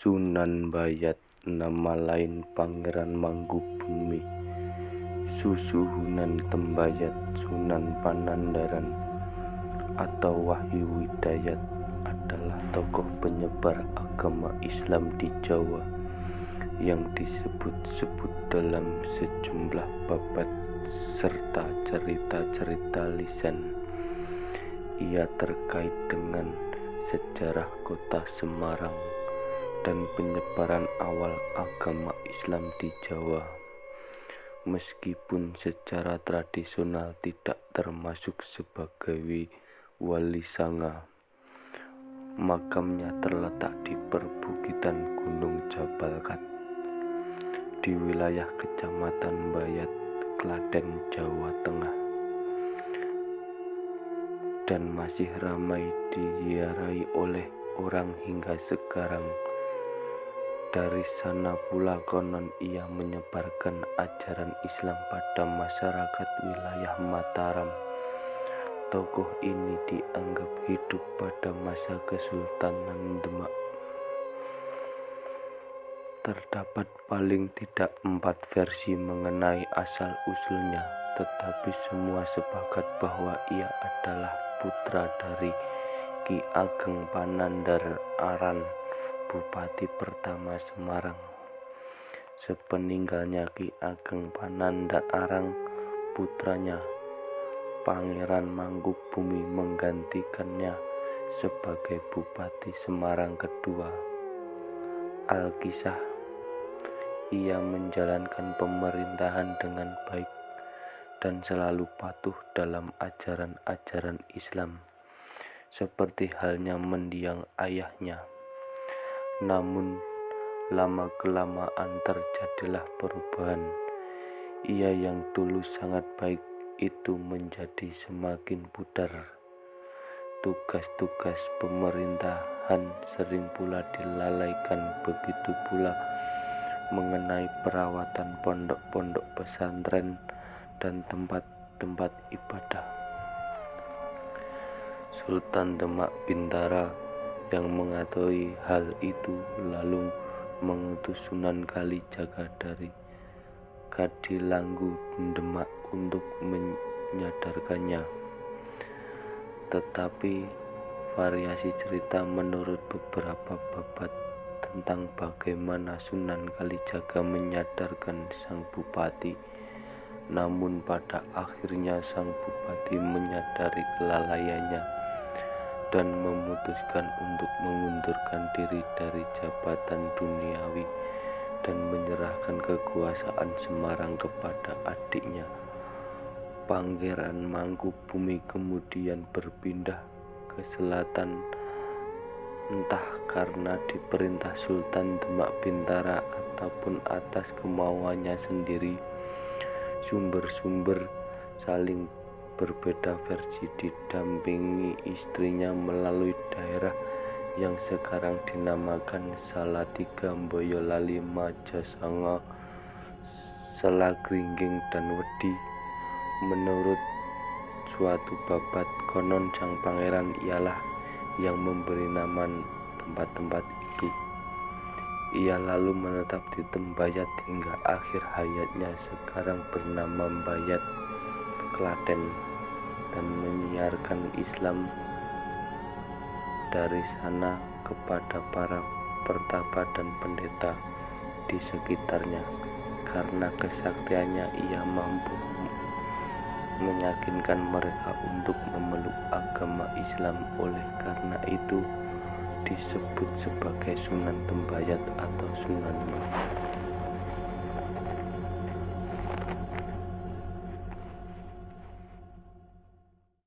Sunan Bayat, nama lain Pangeran Mangkubumi, Susuhunan Tembayat, Sunan Panandaran atau Wahyu Widayat adalah tokoh penyebar agama Islam di Jawa yang disebut-sebut dalam sejumlah babat serta cerita-cerita lisan. Ia terkait dengan sejarah kota Semarang dan penyebaran awal agama Islam di Jawa. Meskipun secara tradisional tidak termasuk sebagai wali sanga, makamnya terletak di perbukitan Gunung Jabalkat di wilayah Kecamatan Bayat, Klaten, Jawa Tengah, dan masih ramai diziarahi oleh orang hingga sekarang. Dari sana pula konon ia menyebarkan ajaran Islam pada masyarakat wilayah Mataram. Tokoh ini dianggap hidup pada masa Kesultanan Demak. Terdapat paling tidak 4 versi mengenai asal-usulnya, tetapi semua sepakat bahwa ia adalah putra dari Ki Ageng Panandar Aran, Bupati pertama Semarang. Sepeninggalnya Ki Ageng Panandar Arang, putranya Pangeran Mangkubumi menggantikannya sebagai Bupati Semarang kedua. Alkisah, ia menjalankan pemerintahan dengan baik dan selalu patuh dalam ajaran-ajaran Islam, seperti halnya mendiang ayahnya. Namun lama-kelamaan terjadilah perubahan. Ia yang dulu sangat baik itu menjadi semakin pudar. Tugas-tugas pemerintahan sering pula dilalaikan, begitu pula mengenai perawatan pondok-pondok pesantren dan tempat-tempat ibadah. Sultan Demak Bintara yang mengetahui hal itu lalu mengutus Sunan Kalijaga dari Kadilanggu Demak untuk menyadarkannya. Tetapi variasi cerita menurut beberapa babat tentang bagaimana Sunan Kalijaga menyadarkan sang bupati. Namun pada akhirnya sang bupati menyadari kelalaiannya dan memutuskan untuk mengundurkan diri dari jabatan duniawi dan menyerahkan kekuasaan Semarang kepada adiknya. Pangeran Mangkubumi kemudian berpindah ke selatan, entah karena diperintah Sultan Demak Bintara ataupun atas kemauannya sendiri. Sumber-sumber saling berbeda versi. Didampingi istrinya melalui daerah yang sekarang dinamakan Salatiga, Boyolali, Majasanga, Selagringging, dan Wedi. Menurut suatu babat, konon sang pangeran ialah yang memberi nama tempat-tempat itu. Ia lalu menetap di Tembayat hingga akhir hayatnya, sekarang bernama Bayat, Klaten, dan menyiarkan Islam dari sana kepada para pertapa dan pendeta di sekitarnya. Karena kesaktiannya ia mampu meyakinkan mereka untuk memeluk agama Islam. Oleh karena itu disebut sebagai Sunan Tembayat atau Sunan Bayat.